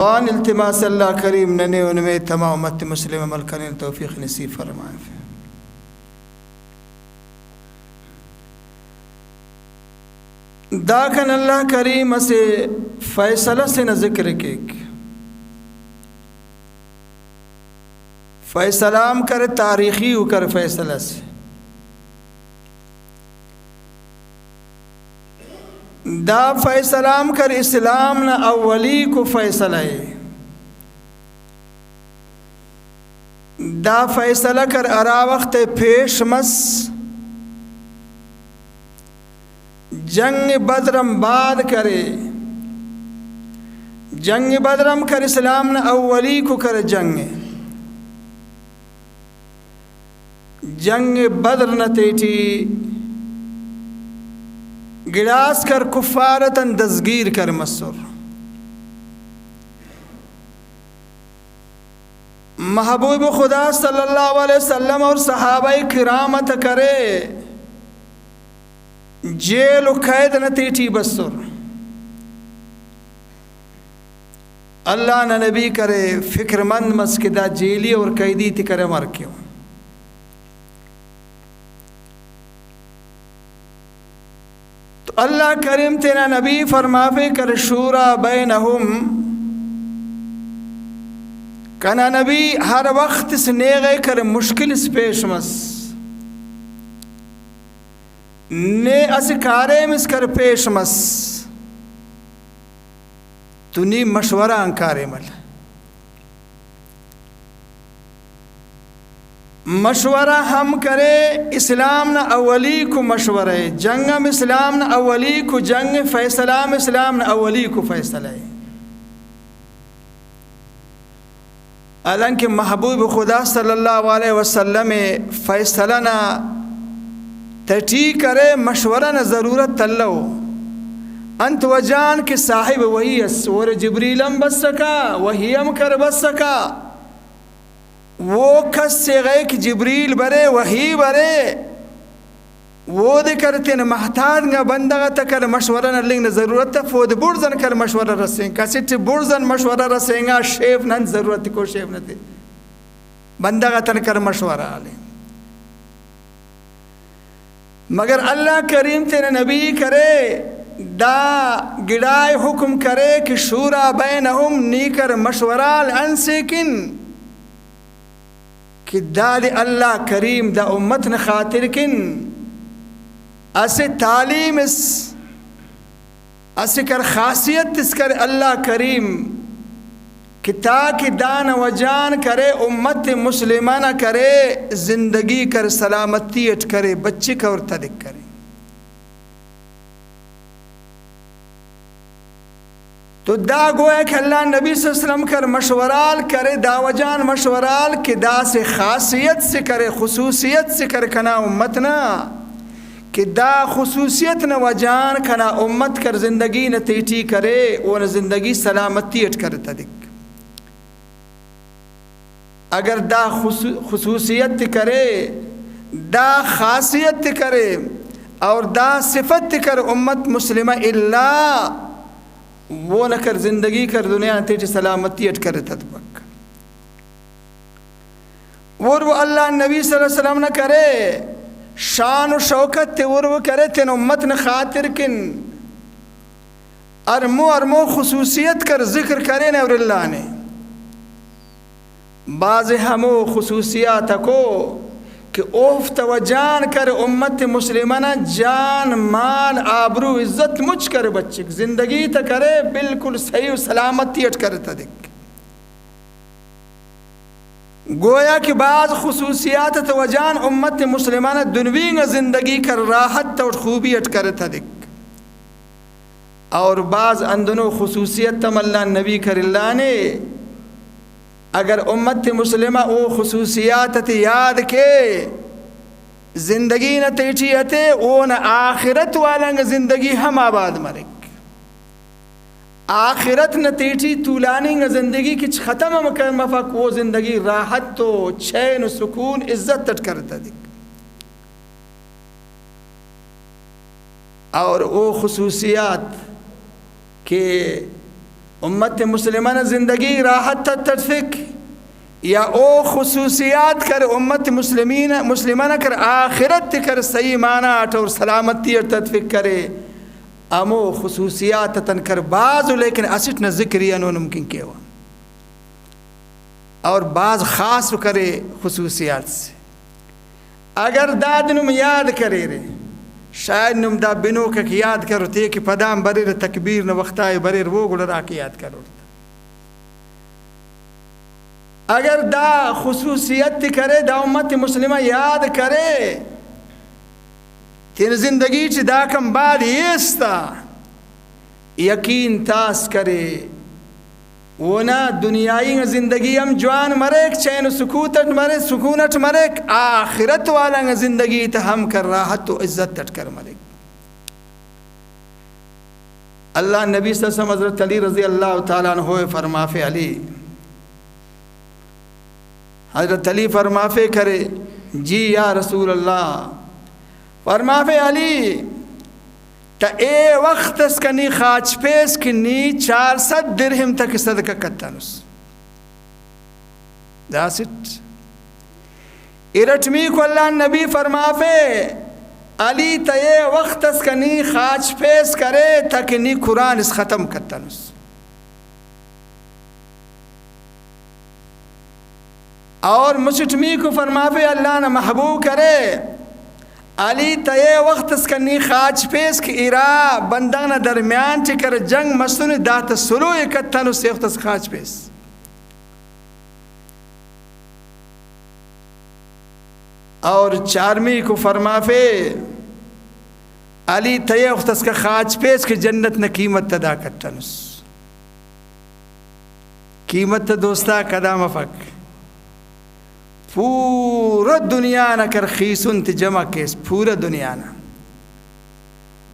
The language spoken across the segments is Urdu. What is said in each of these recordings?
وان التماس اللہ کریم ننے ان میں تمام امت مسلم عمل کرنے توفیق نصیب فرمائے. داکن اللہ کریم سے فیصلہ سے نہ ذکر کے فیصلام کر تاریخی ہو کر فیصلہ سے دا فیصلام کر اسلام نہ اولی کو فیصلہ ہے. دا فیصلہ کر ارا وقت پیش مس جنگ بدرم بعد کرے. جنگ بدرم کر اسلام نہ اولی کو کر جنگ بدر نہ تیٹی گلاس کر کفارتاً دزگیر کر مسر. محبوب خدا صلی اللہ علیہ وسلم اور صحابہ کرامت کرے جیل و قید نہ تیٹی بسر. اللہ نہ نبی کرے فکر مند مسکدہ جیلی اور قیدی تی کرے مر کیوں. تو اللہ کریم تینا نبی فرماوے کر شورا بینہم کنا نبی ہر وقت اس نیغے کر مشکل اس پیش مس نے اس کارے مس کر پیش مس تو نی مشورہ انکارے مل. مشورہ ہم کرے اسلام نہ اولی کو مشورہ ہے. جنگم اسلام نہ اولی کو جنگ فیصلام اسلام نہ اولی کو فیصلہ ہے. حالانکہ محبوب خدا صلی اللہ علیہ وسلم فیصلہ نہ تٹی کرے مشورہ نہ ضرورت تلو انت وجان کے صاحب وہی اس اور جبریلم بس سکا وہی ہم کر بس سکا وہ کس سے گئے کہ جبریل برے وہی برے وہ دے کرتے نا محتاج گا بندگا تکر مشورہ نہ لنگ ضرورت تا فود برزن کر مشورہ رسیں کسی تی برزن مشورہ رسیں گا شیف نن ضرورت کو شیف نہ دے بندگا تن کر مشورہ آلے. مگر اللہ کریم تینا نبی کرے دا گڑائے حکم کرے کہ شورا بینہم نی کر مشورہ لانسے کن کہ داد اللہ کریم دا امت نے خاطر کن اسے تعلیم اسے کر خاصیت اس کر اللہ کریم کہ تاکہ دان و جان کرے امت مسلمانہ کرے زندگی کر سلامتی اٹھ کرے بچے کا اور تدک کرے. تو دا گویا کہ اللہ نبی صلی اللہ علیہ وسلم کر مشورال کرے دا وجان مشورال کہ دا سے خاصیت سے کرے خصوصیت سے کر کنا امتنا کہ دا خصوصیت نہ وجان کنا امت کر زندگی نہ تیٹی کرے اور زندگی سلامتی اٹھ کر تدک. اگر دا خصوصیت کرے دا خاصیت کرے اور دا صفت کر امت مسلمہ اللہ وہ نہ کر زندگی کر دنیا تیٹی سلامتی اٹھ کر تدبک. اور وہ اللہ نبی صلی اللہ علیہ وسلم نہ کرے شان و شوکت تے اور وہ کرے تین امت نہ خاطر کن ارمو خصوصیت کر ذکر کرے اور اللہ نے بعض ہمو خصوصیات کو کہ اوفت و جان کر امت مسلمانہ جان مال آبرو عزت مجھ کر بچک زندگی تا کرے بالکل صحیح و سلامتی اٹھ کر تدک. گویا کہ بعض خصوصیات تو جان امت مسلمانہ دنوی زندگی کر راحت اور خوبی اٹھ کر تدک اور بعض اندنو خصوصیت تم اللہ نبی کر اللہ نے اگر امت مسلمہ او خصوصیات یاد کے زندگی نہ تیٹیتے او نہ آخرت والا زندگی ہم آباد مرک آخرت نہ تیٹی طولانی زندگی کچھ ختم مکر مفق وہ زندگی راحت تو چین و سکون عزت تٹ کرتا دک. اور او خصوصیات کہ امت مسلمہ نے زندگی راحت تتفک یا او خصوصیات کر امت مسلمہ نہ کر آخرت کر صحیح معنی اور سلامتی اور تتفک کرے امو خصوصیات تن کر بعض لیکن اسٹ نہ ذکری انو ممکن کیا ہوا اور بعض خاص کرے خصوصیات سے اگر داد نم یاد کرے رے شاید نم دا بنو کا یاد کرو تے کہ پدام بریر تکبیر نہ وقتائے بریر وہ گڑ را کے یاد کرو اگر دا خصوصیت کرے دا امت مسلمہ یاد کرے تین زندگی چی دا کم بعد یستا یقین تاس کرے ونا دنیای زندگی ہم جوان مرک چین سکونت مرک آخرت والا زندگی تا ہم کر راحت و عزت تٹ کر مرک اللہ نبی صلی اللہ علیہ وسلم حضرت علی رضی اللہ تعالیٰ عنہ فرمافے علی حضرت علی فرمافے کرے جی یا رسول اللہ فرمافے علی تا اے وقت اس کنی خاچ پیس کنی 400 درہم تک صدقہ کتنس داست ارٹمی کو اللہ نبی فرمافے علی تا اے وقت اس کنی خاچ پیس کرے تک نی قرآن اس ختم کتنس اور مشتمی کو فرمافے اللہ نے محبوب کرے علی تے وقت اس کنی خاچ پیس کی ارا بندان درمیان چکر جنگ مسلون دات سلو اکتن اس وقت اس خاچ پیس اور چارمی کو فرمافے علی تے وقت اس کا خاچ پیس کی جنت نے قیمت تدا کتن اس قیمت دوستا قدام فک پورا دنیا نہ کر خیسن تی جمع کیس پورا دنیا نہ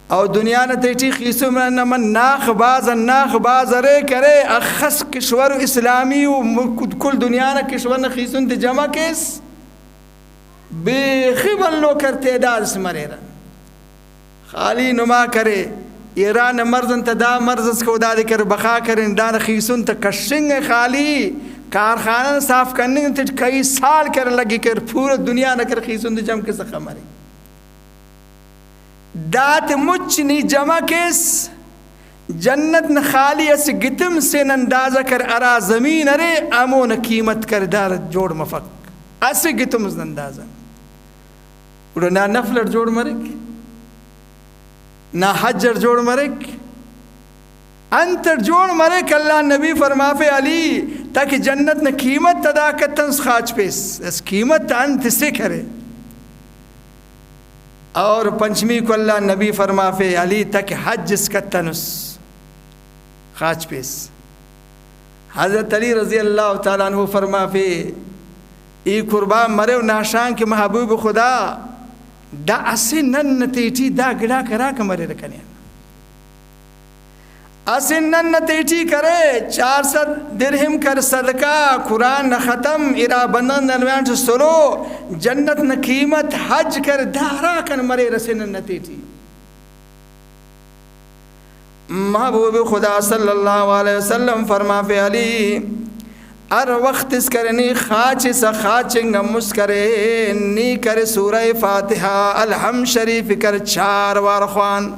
اور دنیا نہ تیٹی خیسن من ناخ باز ارے کرے اخص کشور اسلامی و کل دنیا نہ کشور نہ خیسن تی جمع کیس بے خبر لو کرتے دار سے مرے رہا خالی نما کرے ایران مرزن تا دا مرزس کو دا کر بخا کریں دان خیسن تا کشنگ خالی کارخانہ صاف کرنے تے کئی سال کر لگی کر پورا دنیا نہ کر خیسون جم کے سخا مارے دات مچ نی جمع کیس جنت نہ خالی اس گتم سے اندازہ کر ارا زمین ارے امو نہ قیمت کر دار جوڑ مفق اس گتم اس اندازہ اور نہ نفل جوڑ مرک نہ حجر جوڑ مرک انتر جوڑ مرک اللہ نبی فرمافے علی تاکہ جنت نے قیمت تدا کتنس خاچ پیس اس قیمت انت سے کرے اور پنچمی کو اللہ نبی فرمافے علی تاکہ حج اس کتنس خاچ پیس حضرت علی رضی اللہ تعالیٰ عنہ فرمافے ای قربان مرے و ناشان کے محبوب خدا دا اسی نن نتیٹی دا گڑا کرا کے مرے رکھنے اسنن نتیٹی کرے 400 درہم کر صدقہ قرآن نہ ختم ارا بندن درمیان سے سلو جنت نہ قیمت حج کر دہرا کر مرے رسنن نتیٹی محبوب خدا صلی اللہ علیہ وسلم فرمافے علی ار وقت اس کرنی خاچ سا خاچنگ مس کرے نی کر سورہ فاتحہ الحمد شریف کر 4 بار خوان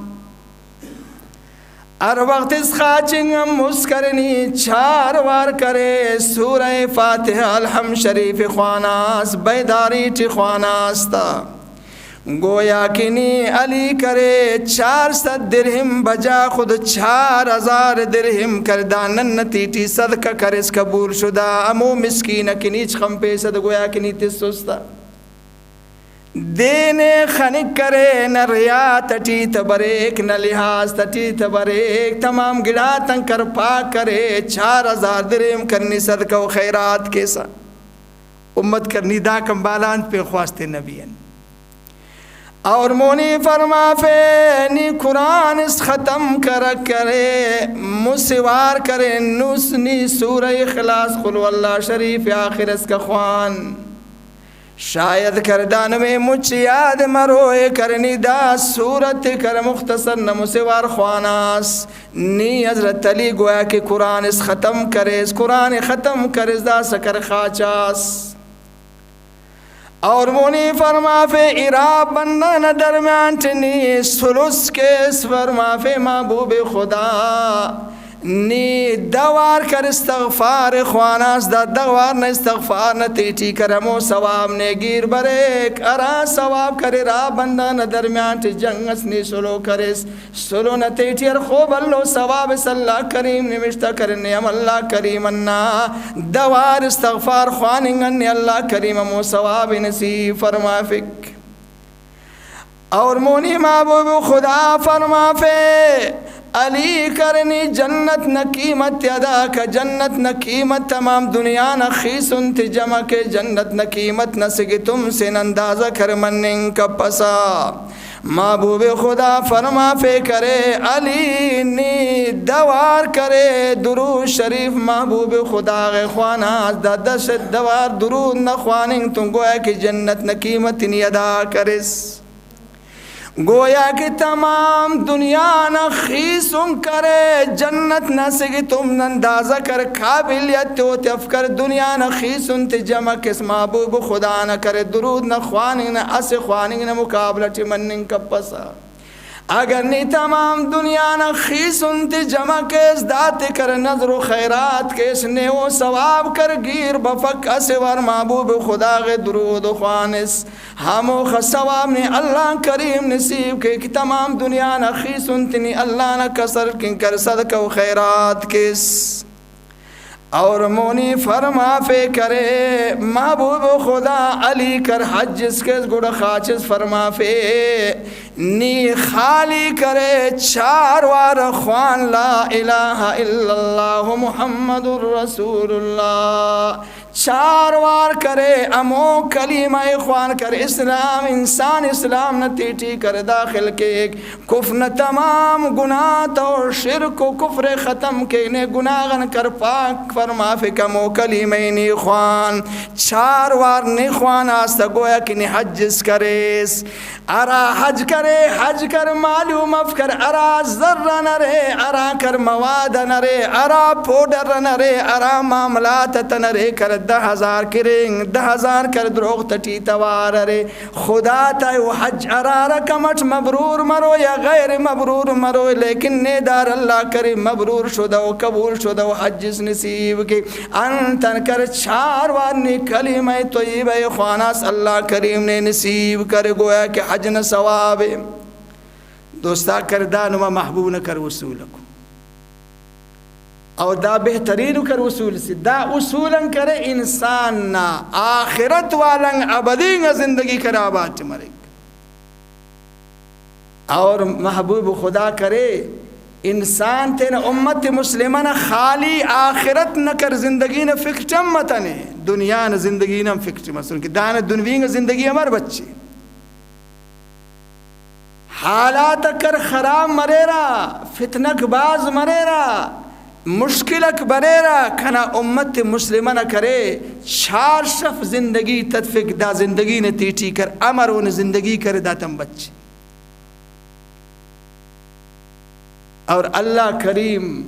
ار وقت اس خاچنگ مس کرنی 4 بار کرے سورہ فاتحہ الحمد شریف خواناس بیداری ٹی خواناستا گویا کنی علی کرے 400 درہم بجا خود 4000 درہم کردانن نتیٹی صدقہ کر اس قبول شدہ امو مسکین کنیچ خم پیسد گویا کنی تسوستا دینے خنک کرے نہ ریا تٹی تبریک نہ لحاظ تٹی تبریک تمام گڑا تن کر پاک کرے 4000 درہم کرنی صدقہ و خیرات کیسا امت کرنی دا کمبالان پہ خواستے نبیین اور مونی فرمافے نی قرآن اس ختم کرے مسوار کرے نسنی سورہ اخلاص قل واللہ شریف آخر اس کا خوان شاید کردان میں مجھ یاد مروئے کرنی دا صورت کر مختصر نمسوار خواناس نی حضرت علی گویا کہ قرآن اس ختم کرے قرآن ختم کرے دا سکر خاچاس اور مونی فرما فے عراب بندان درمیان چنی سلس کے اس فرما فے محبوب خدا نی دوار کر استغفار خواناس دا دوار نہ استغفار نہ تیٹی کرمو ثواب نے گیر بریک ارا ثواب کرے را بندہ نہ درمیان تی جنگس نی سلو کرس سلو نہ تیٹی ار خوب اللہ ثواب صلی اللہ کریم نمشتہ کرنے ام اللہ کریم اننا دوار استغفار خواننگن اللہ کریم امو ثواب نصیب فرما فک اور مونی محبوب خدا فرما فے علی کرنی جنت نہ قیمت ادا کا جنت نہ قیمت تمام دنیا نہ خیسن تی جمع کے جنت نہ قیمت نہ سگی تم سے اندازہ کر مننگ کا پسا محبوب خدا فرما فے کرے علی نی دوار کرے درود شریف محبوب خدا غی خواناس دا دشت دوار درود نہ خواننگ تم گویا کہ جنت نہ قیمت نی ادا کرس گویا کہ تمام دنیا نہ خیسم کرے جنت نہ سگی تم اندازہ کر قابلیت تو تفکر دنیا نہ خیسن تی جمع کس محبوب خدا نہ کرے درود نہ خواننگ نہ اس خواننگ نہ مقابلہ تی مننگ کا پسا اگر نی تمام دنیا نہ خیسن تی جمع کس دات کر نظر و خیرات کس نیو ثواب کر گیر بفک اسوار محبوب خدا غی درود و خوانس ہمو ثواب نے اللہ کریم نصیب کے کہ تمام دنیا نہ خیسن تنی اللہ نہ کسر کن کر صدقہ و خیرات کس اور مونی فرما فے کرے محبوب خدا علی کر حج اس کے گڑ خاچس فرما فے نی خالی کرے چار وار خوان لا الہ الا اللہ محمد الرسول اللہ چار وار کرے امو کلمہ خوان کر اسلام انسان اسلام نہ تیٹی کر داخل کے ایک کفر تمام گناہ تو شرک و کفر ختم کے نے گناہن کر پاک فرما فکمو کلمہ نی خوان چار وار نی خوان آستا گویا کہ نی حجز کریس ارا حج کرے حج کر معلوم افکر ارا ذرہ نرے ارا کر مواد نرے ارا پوڈر نرے ارا معاملات تنرے کر 10,000 کریں 10,000 کر دروغ تٹی توار رے خدا تا و حج ارارا کمٹ مبرور مرو یا غیر مبرور مرو لیکن نیدار اللہ کرے مبرور شدہ و قبول شدہ و حج اس نصیب کے انتن کر چار وارنی کلمہ طیبہ خواناس اللہ کریم نے نصیب کر گویا کہ حج نہ ثواب دوستا کردانو محبوب نہ کر وصول کو اور دا بہترین کر اصول سے دا اصولاً کرے انسان نا آخرت والنگ ابدی زندگی کر آباد مرے اور محبوب خدا کرے انسان تین امت مسلمان خالی آخرت نہ کر زندگی نہ فکر چمتنے دنیا نہ زندگی نہ فکر چمتنے دان دنوی زندگی ہمار بچے حالات کر خراب مریرا فتنک باز مریرا مشکلک بریرا کھنا امت مسلمہ کرے چار شف زندگی تدفق دا زندگی نے تیٹی کر امرون زندگی کر دا تم بچے اور اللہ کریم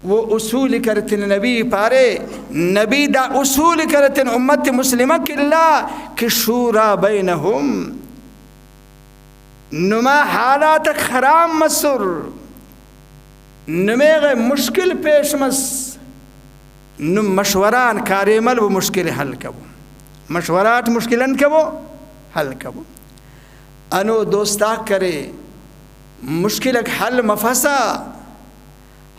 وہ اصول کرتن نبی پارے نبی دا اصول کرتن امت مسلمہ کلا کہ شورا بینہم نما حالات خراب مسر نمیغ مشکل پیش مس نم مشوران کاریمل و مشکل حل کبو مشورات مشکلن کبو حل کبو انو دوستا کرے مشکلک حل مفسا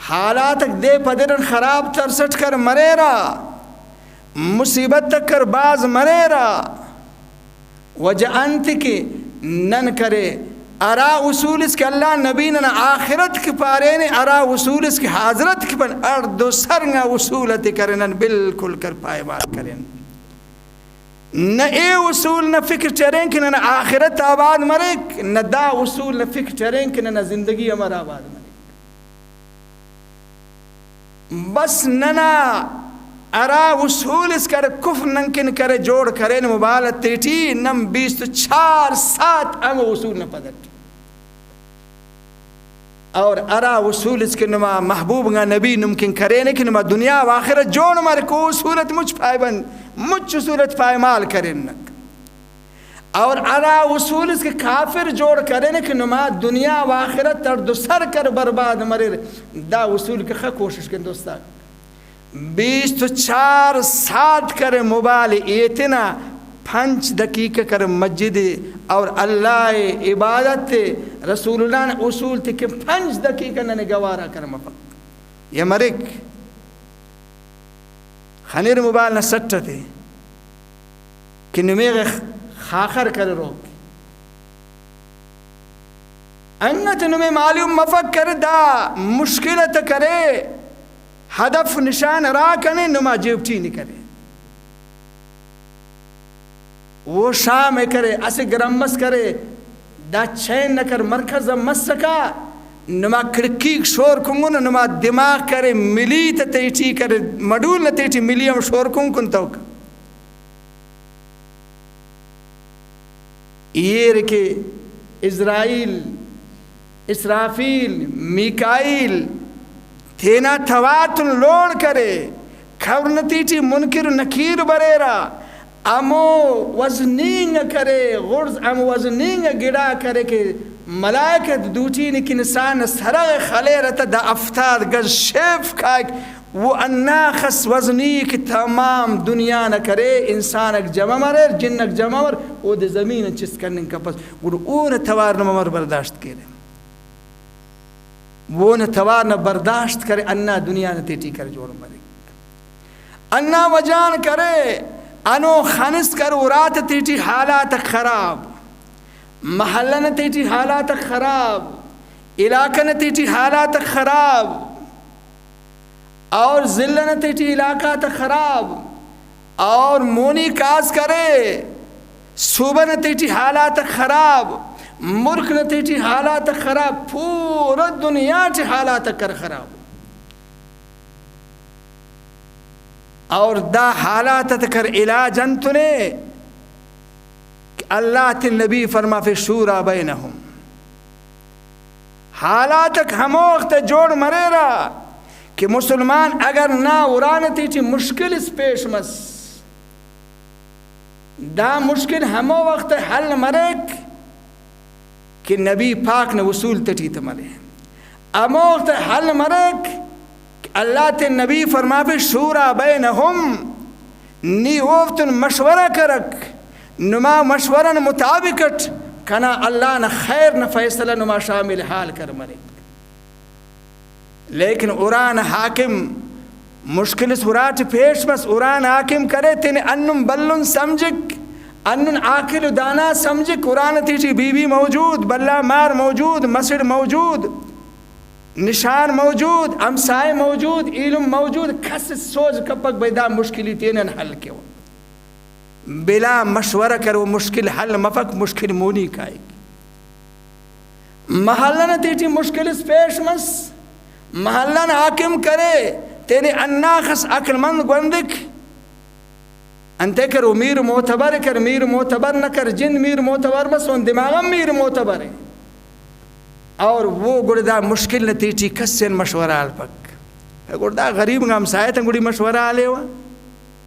حالاتک دے پدرن خراب ترسٹ کر مریرا مصیبت تک کر باز مریرا وجہ انت کی نن کرے ارا اصول اس کے اللہ نبی نے آخرت کے پارے نے ارا اصول اس کے حضرت کے پن ارد و سرنگا اصولت کرنن بالکل کر پائے بات کرن نہ اے اصول نہ فکر چریں کہ نہ آخرت آباد مرک نہ دا اصول نہ فکر چریں کہ نہ زندگی ہمارا آباد مرک بس ننا ارا اصول اس کر کفر ننکن کرے جوڑ کرے مبالت تیٹی نم 24 سات ام اصول نہ پدت اور ارا اصول اس کے نما محبوب گا نبی نمکن کرے کہ نما دنیا و آخرت جوڑ مر کو صورت مجھ پائے بند مجھ صورت پائمال کرے نک اور ارا اصول اس کے کافر جوڑ کرے کہ نما دنیا و آخرت تر سر کر برباد مرے دا اصول کے خواہ کوشش کے دوستا 24 سات کر موبائل اتنا 5 دقیقہ کر مسجد اور اللہ عبادت رسول اللہ نے اصول تھی کہ 5 دقیقہ نہ گوارا کر مفق یہ مرک خنیر موبائل نہ سٹ تھے کہ نمیغ خاخر کر روک انت نمی معلوم مفق کر دا مشکلت کرے ہدف نشان را کنے نما جیبٹی نہیں کرے وہ شام کرے اسے گرمس کرے دا چین نہ کر مرکز مس سکا نما کڑکی شور کنگن نما دماغ کرے ملی تیٹی کرے مڈول نہ تیٹی ملی ہم شور کنگن توک یہ رکے اسرائیل اسرافیل میکائیل تینا تواتن لوڑ کرے خبر نتیٹی منکر نکیر بریرا امو وزنینگ کرے غرز امو وزنینگ گڑا کرے کہ ملائکت دوٹی نک انسان سرغ خلیرت دا افتاد گز شیف کھائک وہ اناخس وزنی کی تمام دنیا نہ کرے انسان اک جمع مرے جنک جمع مر او دے زمین چس کرنے کا پس وہ اون توار نمر برداشت کرے وہ نہ توار نہ برداشت کرے انا دنیا نہ تیٹی کر جوڑ مرے انا وجان کرے انو خانس کر ورات تیٹی حالات خراب محلہ نہ تیٹی حالات خراب علاقہ نہ تیٹی حالات خراب اور ضلع نہ تیٹی علاقہ تا خراب اور مونی کاز کرے صوبہ نہ تیٹی حالات خراب ملک نہ تیٹی حالات خراب پورا دنیا چی حالات کر خراب اور دا حالات کر علاج انتنے اللہ تی نبی فرما فی شورا بینہم حالات ہم وقت جوڑ مرے رہا کہ مسلمان اگر نہ ارانتی چی مشکل اس پیش مس دا مشکل ہمو وقت حل مرک کہ نبی پاک نے وصول تٹی تمرے امو وقت حل مرک کہ اللہ تے نبی فرما پہ شورا بینہم نی وفتن مشورہ کرک نما مشورہ مطابقت کنا اللہ نہ خیر نہ فیصلہ نما شامل حال کر مرک لیکن قرآن حاکم مشکل سورات پیش بس قرآن حاکم کرے تین انم بلن سمجھک انن عاقل دانا سمجھک قرآن تیجی بی بی موجود بلا مار موجود مسجد موجود نشان موجود امسائے موجود علم موجود کس سوچ کپک بیدا مشکلی تینن حل کیوں بلا مشورہ کر وہ مشکل حل مفک مشکل مونی کائے محلہ تیجی مشکل پیش مس محلان حاکم کرے تیرے اناخس عقل مند گوندک انتے کر میر معتبر کر میر معتبر نہ کر جن میر معتبر بس ان دماغم میر معتبر ہے اور وہ گردہ مشکل نتیجی کس سے مشورہ آل پک گردہ غریب گام سایتا گردی مشورہ آلے ہوا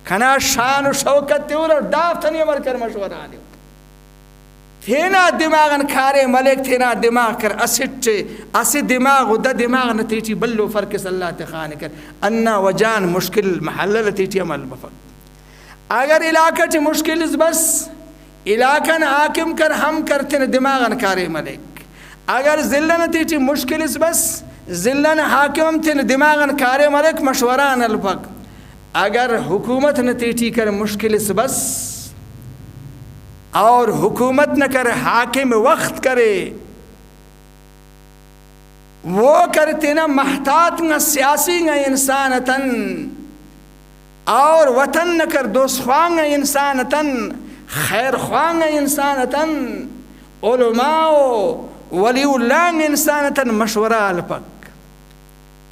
کھنا شان و شوکت تیور اور دافتنی عمر کر مشورہ آلے ہوا تھینا دماغن کھارے ملک تھینا دماغ کر اسی دماغ دا دماغ نتیجی بلو فرق صلی اللہ تخانے کر انا وجان مشکل محلہ نتیجی عمل بفق اگر علاقہ چی مشکل اس بس علاقہ حاکم کر ہم کرتے دماغن کھارے ملک اگر ذلہ نتیجی مشکل اس بس ذلہ حاکم تھے دماغن کھارے ملک مشوران الفق اگر حکومت نتیجی کر مشکل اس بس اور حکومت نہ کر حاکم وقت کرے وہ کرتے نا محتاط نہ سیاسی نہ انسانتاً اور وطن نہ کر دوست خواہ نہ انسانتاً خیر خواہ نہ انسانتاً علماء ولی اللہ نہ انسانتاً مشورہ الپک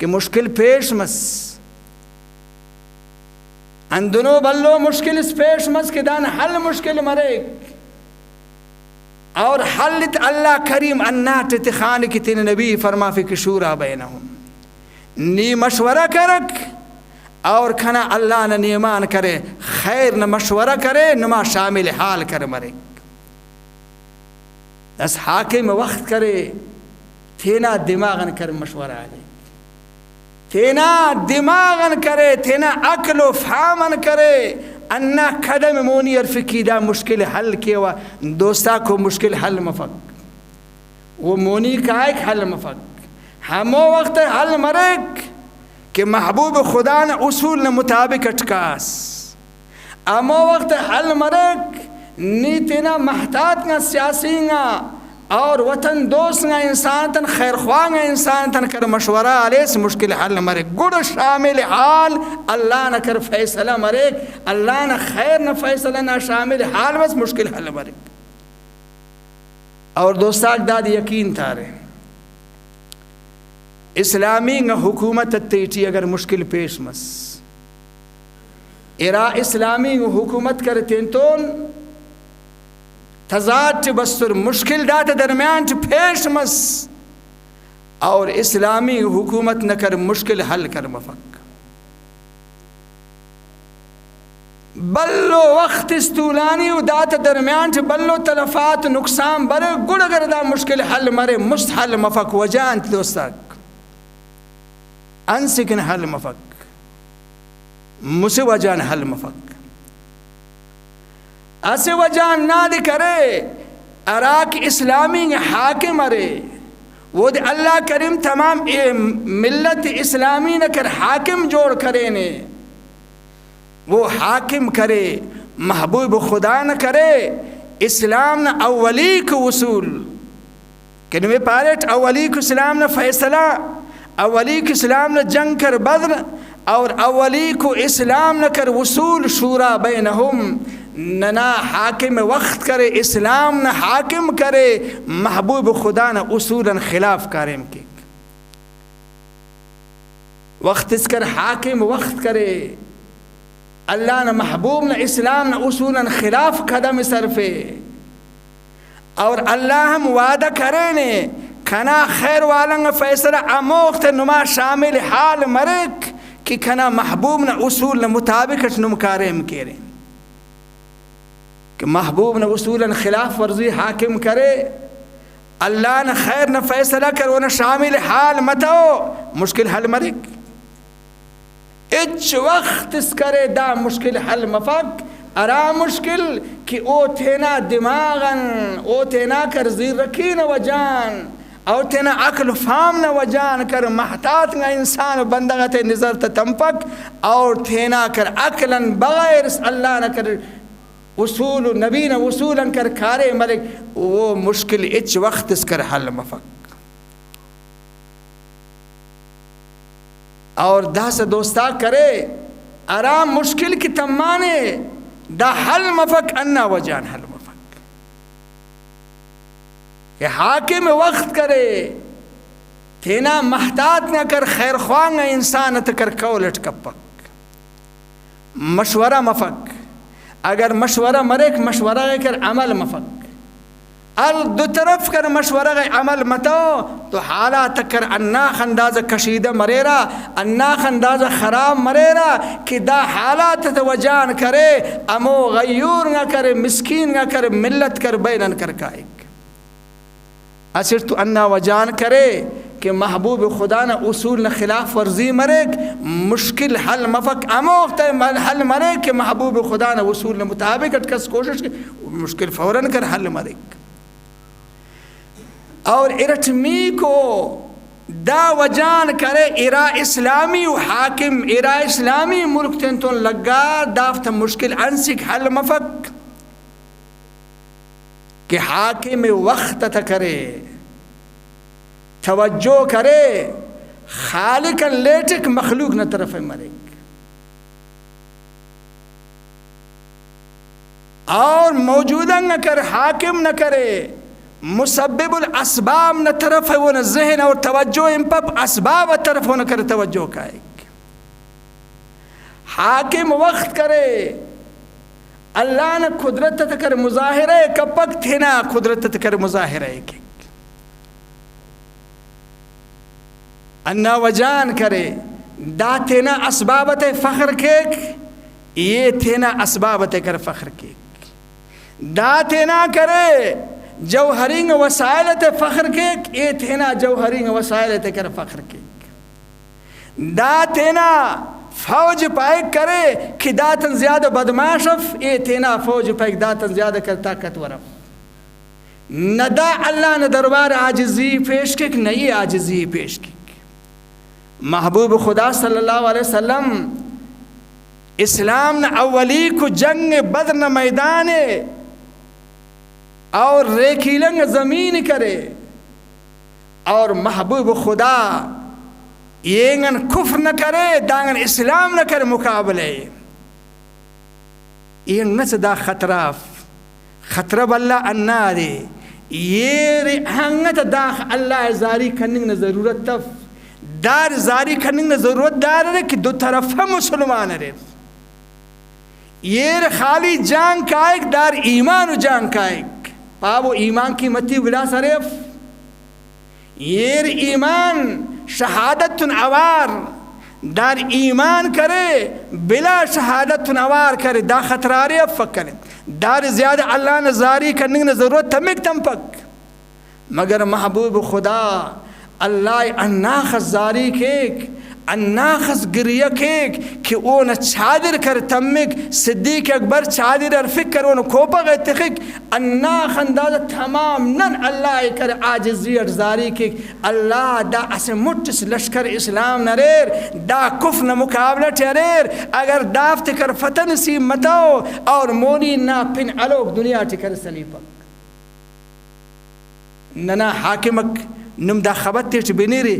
کہ مشکل پیش مس اندنو بلو مشکل اس پیش مز کے دان حل مشکل مرے اور حلت اللہ کریم انات تخان کی تین نبی فرما فی کشورا بینہم نی مشورہ کرک اور کھنا اللہ نہ نیمان کرے خیر نہ مشورہ کرے نما شامل حال کر مرے اس حاکم وقت کرے تینا دماغن کر مشورہ آلے تینا دماغن کرے تینا عقل و فہمن کرے انا قدم مونی ارفکی دا مشکل حل کیا دوستا کو مشکل حل مفق وہ مونی کا ایک حل مفق ہمو وقت حل مرک کہ محبوب خدا نے اصول نے مطابق اٹکاس امو وقت حل مرک نیتنا محتاط گا سیاسی گا اور وطن دوست گا انسان تن خیر خواہ گا انسان تن کر مشورہ علیہ سے مشکل حل مرک گڑ شامل حال اللہ نہ کر فیصلہ مرک اللہ نہ خیر نہ فیصلہ نہ شامل حال بس مشکل حل مرک اور دوستاک داد یقین تارے اسلامی حکومت تیٹی اگر مشکل پیش مس ارا اسلامی حکومت کرتے تون تضاد بستر مشکل دات درمیان پیش مس اور اسلامی حکومت نہ کر مشکل حل کر مفق بلو وقت استولانی و دات درمیان بلو تلفات نقصان برے گڑ اگر دا مشکل حل مرے مستحل مفق وجانت دوستاک انسکن حل مفق مسے وجان حل مفق اسے وجان ناد کرے عراق اسلامی حاکم ارے وہ دے اللہ کریم تمام ملت اسلامی نہ کر حاکم جوڑ کرے نے وہ حاکم کرے محبوب خدا نہ کرے اسلام نہ اولی کو وصول کنوے پارٹ اولی کو اسلام نہ فیصلہ اولی کو اسلام نہ جنگ کر بدر اور اولی کو اسلام نہ کر وصول شورا بینہم ننا حاکم وقت کرے اسلام نہ حاکم کرے محبوب خدا نہ اصولاً خلاف کارم کی وقت اس کر حاکم وقت کرے اللہ نہ محبوب نہ اسلام نہ اصولاً خلاف قدم صرفے اور اللہ ہم وعدہ کرے نے کھنا خیر والنگ فیصلہ اموخت نما شامل حال مرک کہ کھنا محبوب نہ اصول نہ مطابق نم کارم کرے کہ محبوب نہ اصولاً خلاف ورزی حاکم کرے اللہ نہ خیر نہ فیصلہ کر وہ نہ شامل حال متو مشکل حل مرک اچ وقت اس کرے دا مشکل حل مفق ارا مشکل کہ او تینا دماغن او تینا کر زیر رکین وجان او تینا عقل فام نہ وجان کر محتاط نہ انسان بندغت نظر تتمپک اور تینا کر عقلاً بغیر اللہ نہ کر اصول نبی نہ اصولاً کر کھارے ملک وہ مشکل اچ وقت اس کر حل مفق اور دا سے دوستا کرے آرام مشکل کی تمانے دا حل مفق انا وجان حل مفق کہ حاکم وقت کرے تینا محتاط نہ کر خیر خواہ نہ انسان تکر کولٹ کپک مشورہ مفق اگر مشورہ مرک مشورہ کر عمل مفق دو طرف کر مشورہ عمل متو تو حالات کر اناخ انداز کشیدہ مریرا اناخ انداز خراب مریرا کہ دا حالات توجان کرے امو غیور نہ کرے مسکین نہ کرے ملت کر بینن کر کائک اصر تو انا وجان کرے کہ محبوب خدا نہ اصول نہ خلاف ورزی مرک مشکل حل مفق اموخت حل مرک کہ محبوب خدا نہ اصول نہ مطابق اٹکس کوشش مشکل فوراً کر حل مرک اور ارٹمی کو دا وجان کرے ارا اسلامی و حاکم ارا اسلامی ملک تنتون لگا دافت مشکل انسک حل مفق کہ حاکم وقت کرے توجہ کرے خالق لیٹک مخلوق نہ طرف مرک اور موجودہ نہ کر حاکم نہ کرے مسبب الاسباب نہ طرف ہے وہ نہ ذہن اور توجہ امپب اسباب طرف وہ نہ کر توجہ کا ایک حاکم وقت کرے اللہ نے قدرت تکر مظاہرہ کپک تھینا قدرت تکر مظاہرہ کی انا وجان کرے دا تھینا اسبابت فخر کیک یہ تھینا اسبابت کر فخر کیک دا تھینا کرے جوہرین وسائلت فخر کیک یہ تھینا جوہرین وسائلت کر فخر کیک دا تھینا فوج پائک کرے کہ داتن زیادہ بدماشف یہ تھینا فوج پائک داتن زیادہ کر طاقتور ندا اللہ نے دربار عاجزی پیش کیک نہیں عاجزی پیش کیک محبوب خدا صلی اللہ علیہ وسلم اسلام نے اولی کو جنگ بدر نہ میدان اور ریکھیلنگ زمین کرے اور محبوب خدا اینگن کفر نہ کرے دانگن اسلام نہ کرے مقابلے اینگ نہ دا خطرہ باللہ انا دے یہ رہنگت دا اللہ زاری کرنگ نہ ضرورت تف دار زاری کرنگ نہ ضرورت دار رہے کہ دو طرف مسلمان رہے یہ خالی جان کائک دار ایمان و جان کائک پاو ایمان کی متی بلا سریف یہ ایمان شہادت اوار دار ایمان کرے بلا شہادت اوار کرے دا خطرارے افق کرے دار زیادہ اللہ نے زاری کرنے کی ضرورت تمک تم پک مگر محبوب خدا اللہ اناخذ زاری کیک اناخذ گریہ کیک کہ اون چادر کر تمک صدیق اکبر چادر ارفک کر اون کوپا گئے تخیک اناخ انداز تمام نن اللہ کر آجزی ارزاری کیک اللہ دا اسے مٹس لشکر اسلام نریر دا کفن مقابلہ ٹریر اگر دافت کر فتن سی متاو اور مونی نا پن علوک دنیا ٹکر سلیپک ننا حاکمک نم دا خبت تیچ بینیری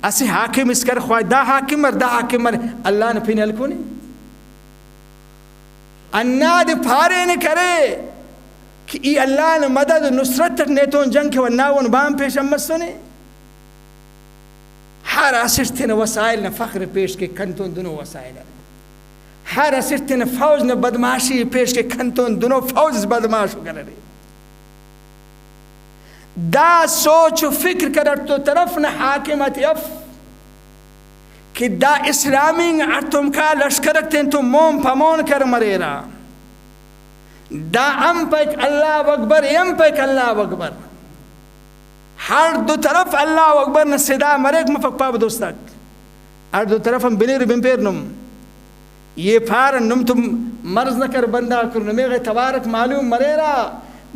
اسی حاکم اس کر خواہ دا حاکم مر دا حاکم مر اللہ نے پھینل کو نہیں انا دے پھارے نے کرے کہ ای اللہ نے مدد نصرت تک نیتون جنگ کے وناون بام پیش امت سنے ہر اسر تین وسائل نے فخر پیش کے کھنتون دنوں وسائل ہر اسر تین فوج نے بدماشی پیش کے کھنتون دنوں فوج بدماش کر رہے دا سوچ و فکر کرر تو طرف نہ حاکمت یف کہ دا اسلامی تم کا لشکرک تین تو موم پمون کر مریرا دا ام پیک اللہ اکبر ام پیک اللہ اکبر ہر دو طرف اللہ اکبر نہ صدا مریک مفق پاب دوستک ہر دو طرف ہم بنیر بن پیر نم یہ پھار نم تم مرض نہ کر بندہ کر نمیغ تبارک معلوم مریرا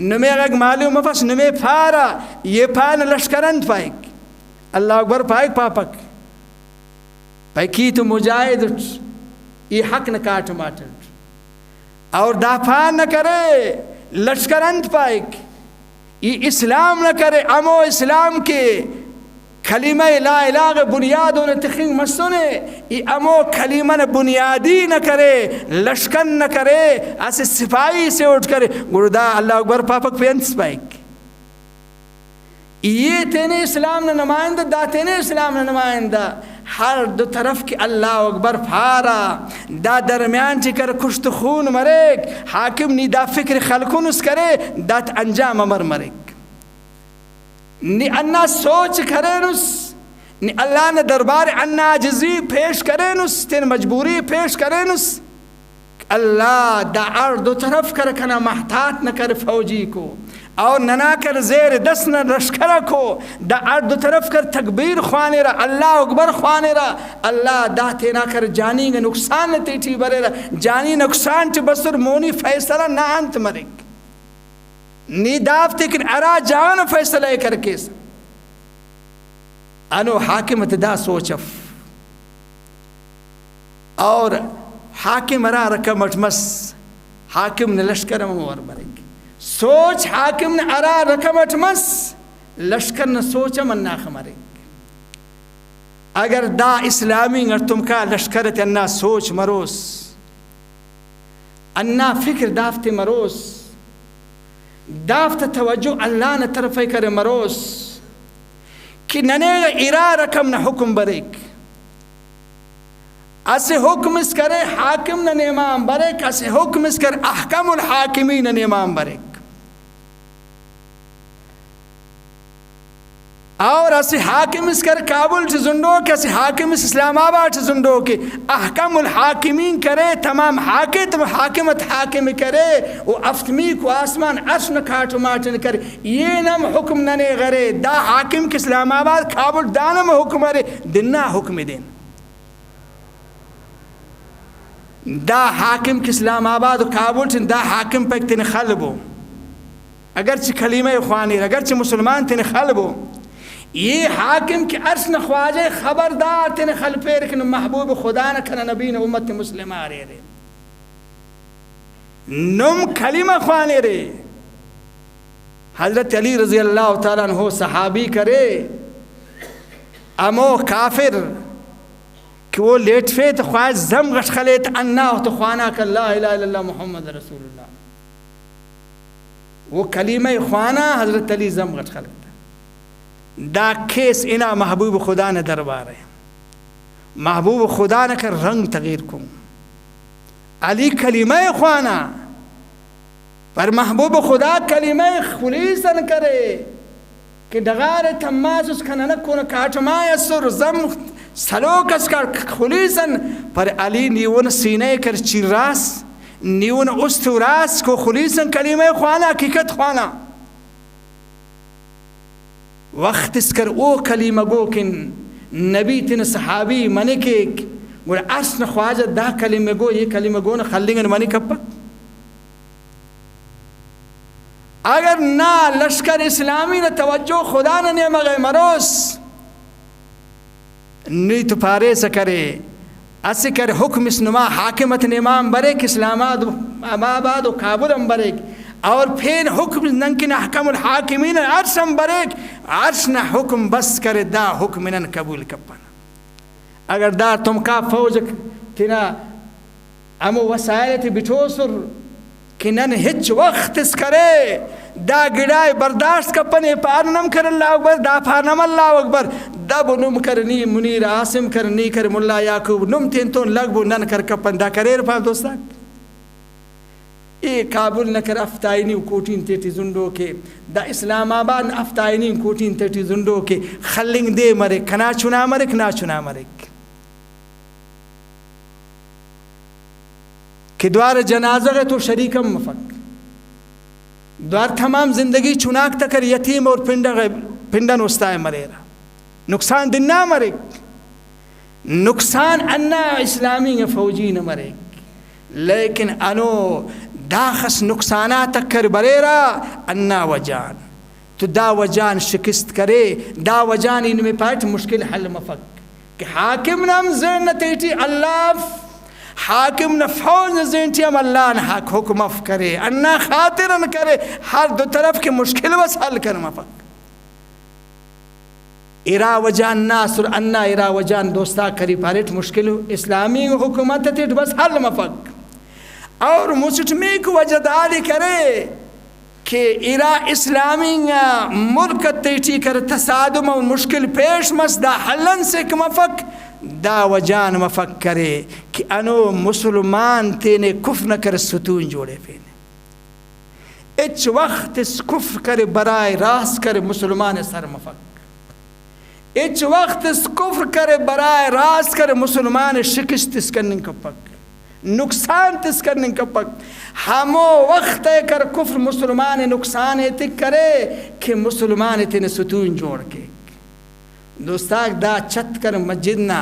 نمیغ معلوم مفس نمی پھارا یہ پھان لشکرند پائک اللہ اکبر پائک پاپک پائکی تو مجاہد یہ حق نہ کاٹ ماٹر اور دافعان نہ کرے لشکرند پائک یہ اسلام نہ کرے امو اسلام کے کلمہ لا الہ بنیادوں نے تخین مسنے یہ امو کلمہ بنیادی نہ کرے لشکن نہ کرے ایسے سپاہی سے اٹھ کرے گردہ اللہ اکبر پاپک پینس پائک یہ تینے اسلام نے نمائندہ دا تینے اسلام نے نمائندہ ہر دو طرف کی اللہ اکبر پھارا دا درمیان چی کر کشت خون مریک حاکم نی دا فکر خلقون اس کرے دا انجام امر مریک نی انا سوچ کرے نس نی اللہ نے دربار انا عجزی پیش کرے نس تین مجبوری پیش کرے نس اللہ دا دو طرف کر کنا محتاط نہ کر فوجی کو اور ننا کر زیر دس نہ لشکر کو دا دو طرف کر تکبیر خوانے را اللہ اکبر خوانے را اللہ دا تینا کر جانی گا نقصان تیٹی برے را جانی نقصان چی بسر مونی فیصلہ نہ انت مرک نی دافت کن ارا جان فیصلہ کر کیس انو حاکمت دا سوچف اور حاکم ارا رکمت مس حاکم نے لشکر مور مرک سوچ حاکم نے ارا رکمت مس لشکر نے سوچ من ناخ مرک اگر دا اسلامی اگر تم کا لشکرت انا سوچ مروس انا فکر دافت مروس دافت توجہ اللہ نے طرف کرے مروس کہ ننے ارا رکم نہ حکم بریک اسے حکم اس کرے حاکم نن امام برک، اسے حکم اس کر احکم الحاکمین نن امام برک، اور اسے حاکم اس کر کابل چھ زندو کہ اسے حاکم اس اسلام آباد چھ زندو کہ احکم الحاکمین کرے، تمام حاکمت حاکم کرے، وہ افتمی کو آسمان عرش نہ کھاٹو ماٹن کرے، یہ نم حکم ننے غرے دا حاکم کے اسلام آباد کابل دانم حکم رے دنہ حکم دین، دا حاکم کے اسلام آباد و کابل چھ دا حاکم پہ تین خلبو، اگرچہ کلمہ خوانی اگرچہ مسلمان تین خلبو، یہ حاکم کی عرش نہ خواجہ خبردار تین خل پیر کہ محبوب خدا نہ کھنا نبی نہ امت مسلمہ آ رہے نم کلمہ خوانے رے۔ حضرت علی رضی اللہ تعالیٰ عنہ صحابی کرے امو کافر کہ وہ لیٹ فے تو خواہش زم غش خلیت انا تو خوانا کہ لا الہ الا اللہ محمد رسول اللہ، وہ کلمہ خوانا حضرت علی زم غش خلیت دا کیس انا محبوب خدا نے دربار ہے، محبوب خدا نے کر رنگ تغیر کو علی کلمہ خوانا پر محبوب خدا کلمہ خلیصن کرے کہ ڈغار تماس اس کا ننکو نکاٹما یسر زم سلوکس کا خلیصن پر علی نیون سینے کر چیراس نیون استوراس کو خلیصن کلمہ خوانا حقیقت خوانا وقت اس کر او کلمہ گو کن نبی تن صحابی منی کے گوڑا عرص نخواجہ دا کلمہ گو یہ کلمہ گو نخلنگن منی کپا اگر نا لشکر اسلامی نا توجہ خدا نا نیمہ مروس نی تو پارے سکرے اسی کر حکم اس نما حاکمت امام بریک اسلام آباد و کابل بریک اور پھر حکم ننکن احکم الحاکمین عرش بریک عرش نہ حکم بس کرے دا حکم نن قبول کپن اگر دا تم کا فوج تینا امو وسائل تی بٹھوسر کہ نن ہچ وقت اس کرے دا گڑائے برداشت کپن پارنم کر اللہ اکبر دا پارنم اللہ اکبر دب نم کرنی منیر عاصم کرنی کر ملا یعقوب نم تین تو لگبو نن کر کپن دا کریر پا دوستا کابل نکر افتائنی کوٹین تیٹی زندو کے دا اسلام آباد افتائنی کوٹین تیٹی زندو کے خلنگ دے مرک کنا چنا مرک نا چنا مرک کہ دوار جنازہ تو شریکم مفک دوار تمام زندگی چناک تکر یتیم اور پنڈن استائے مریرا نقصان دن نہ مرک نقصان انا اسلامی فوجی نہ مرک لیکن انو داخس نقصانات تکر بریرا انا وجان تو دا وجان شکست کرے دا وجان ان میں پائٹ مشکل حل مفک کہ حاکم نام زین تیٹی اللہ حاکم نہ فوج زینٹی ہم اللہ نہ حق حکم اف کرے انا خاطرن کرے ہر دو طرف کے مشکل بس حل کر مفک ارا وجان ناصر انا ارا وجان دوستا کری پاریٹ مشکل اسلامی حکومت تیٹ بس حل مفک اور مسلمی کو وجداری کرے کہ ارا اسلامی ملک تیٹی کر تصادم و مشکل پیش مس دا حلن سے مفک دا وجان مفک کرے کہ انو مسلمان تینے کفر نہ کر ستون جوڑے پینے اچ وقت اس کفر کر برائے راس کر مسلمان سر مفک اچ وقت اس کفر کر برائے راس کر مسلمان شکست اس کرنے کا پک نقصان تس کرنے کا پک ہمو وقت کر کفر مسلمان نقصان تک کرے کہ مسلمان تین ستون جوڑ کے دوستاک دا چت کر مسجدنا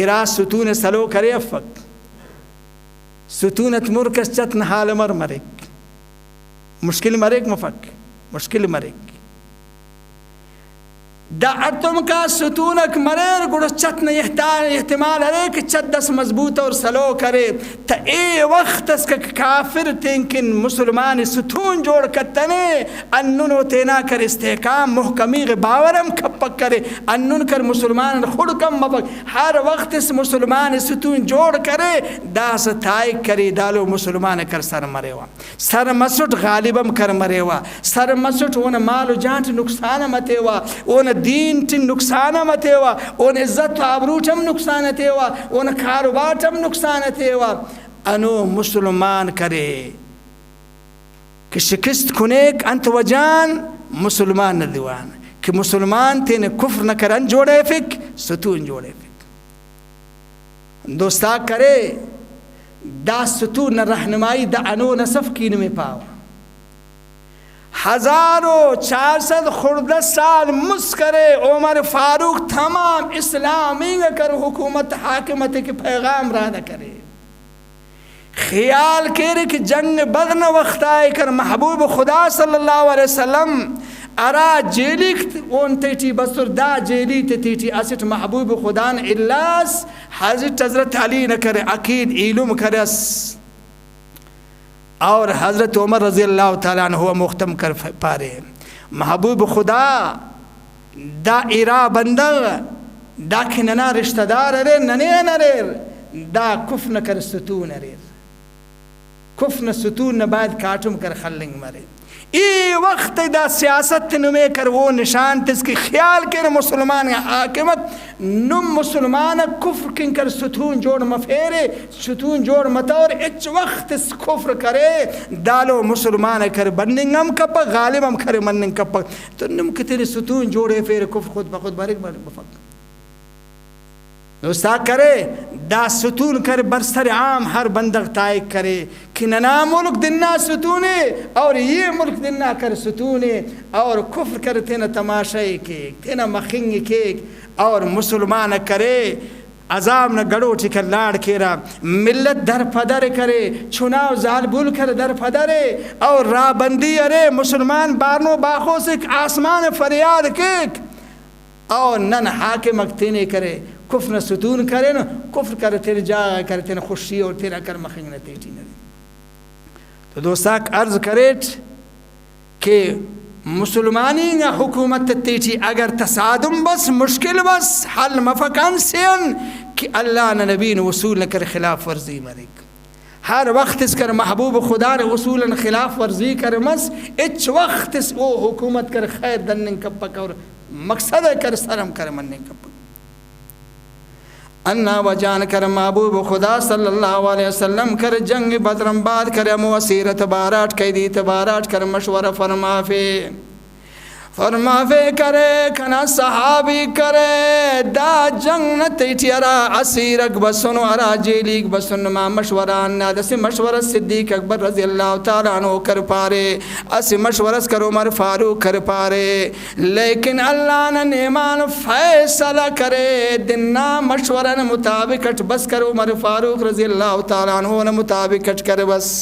ارا ستون سلو کرے افک ستونت مرکز چت نحال مر مرک مشکل مرک مفک مشکل مرک دا اتم کا ستونک مریر گوڑا چت نے احتمال ہے کہ چت دس مضبوط اور سلو کرے تا اے وقت اس کا کافر تنکن مسلمان ستون جوڑ کتنے اننو تینا کر استحکام محکمی باورم کھپک کرے انن کر مسلمان خودکم مبک ہر وقت اس مسلمان ستون جوڑ کرے دا ستائق کری دالو مسلمان کر سر مرے وا سر مسٹ غالبم کر مرے وا سر مسٹ اون مال و جانت نقصان متے وا اون دین تی نقصان متے ہوا اون عزت و آبرو چم نقصان تے ہوا اون کاروبار چم نقصان تے ہوا انو مسلمان کرے کہ شکست کھنیک انت وجان مسلمان ندوان کہ مسلمان تین کفر نہ کرن جوڑے فک ستون جوڑے فک دوستا کرے دا ستون رہنمائی دا انو نصف کین میں پاو 1400 خردہ سال مسکرے عمر فاروق تمام اسلامی کر حکومت حاکمت کے پیغام رادہ کرے خیال کرے کہ جنگ بدن وقت آئے کر محبوب خدا صلی اللہ علیہ وسلم ارا جیلیک اون تیٹی بسر دا جیلی تیٹی اسٹ محبوب خدا نے الاس حضرت علی نہ کرے عقید علم کرس اور حضرت عمر رضی اللہ تعالیٰ عنہ مختم کر پارے محبوب خدا دا ایرا بندغ دا کھننا رشتہ دار ارے ننے نریر دا کفن کر ستون اریر کفن ستون نباید کاٹم کر خلنگ مرے ای وقت دا سیاست نمے کر وہ نشان تس کی خیال کے مسلمان حاکمت نم مسلمان کفر کن کر ستون جوڑ مفیرے ستون جوڑ مطور اچ وقت اس کفر کرے دالو مسلمان کر بننگم کپا غالبم کر مننگ کپا تو نم کتنے ستون جوڑے پھر کفر خود بخود بارک بفق دوستا کرے دا ستون کر برسر عام ہر بندغ تائق کرے کہ ننا ملک دننا ستونے اور یہ ملک دننا کر ستونے اور کفر کر تینا تماشائی کیک تینا مخنگ کیک اور مسلمان کرے عذاب نہ گڑو ٹکر لاڑ کیرا ملت در پدر کرے چناو زال بول کر در پدرے اور راہ بندی ارے مسلمان بارنو باخو سے آسمان فریاد کیک اور نن حاکم اکتینے کرے کفر ستون کرے نا کفر کر تیرے جا کر تیرے خوشی اور تیرا کر مخنگ نہ تیٹی نہ تو دوستاک عرض کریٹ کہ مسلمانی نا حکومت تیٹی اگر تصادم بس مشکل بس حل مفکان سین کہ اللہ نا نبی نا وصول نہ کر خلاف ورزی مرک ہر وقت اس کر محبوب خدا نے وصولا خلاف ورزی کر مس اچ وقت اس وہ حکومت کر خیر دنن کپک اور مقصد کر سرم کر منن کپک انا وجان کر محبوب خدا صلی اللہ علیہ وسلم کر جنگ بدرم بعد کر موسیرت بارات قیدی تبارات کر مشورہ فرمافے کرے کنا صحابی کرے دا جنگ نتیٹی ارا اسیرک بسنو ارا جیلیک بسن ما مشوران نا دسی مشورہ صدیق اکبر رضی اللہ تعالیٰ عنہ کر پارے اسی مشورہ کر عمر فاروق کر پارے لیکن اللہ نے نیمان فیصلہ کرے دننا مشورہ مطابقت بس کر عمر فاروق رضی اللہ تعالیٰ عنہ مطابقت کر بس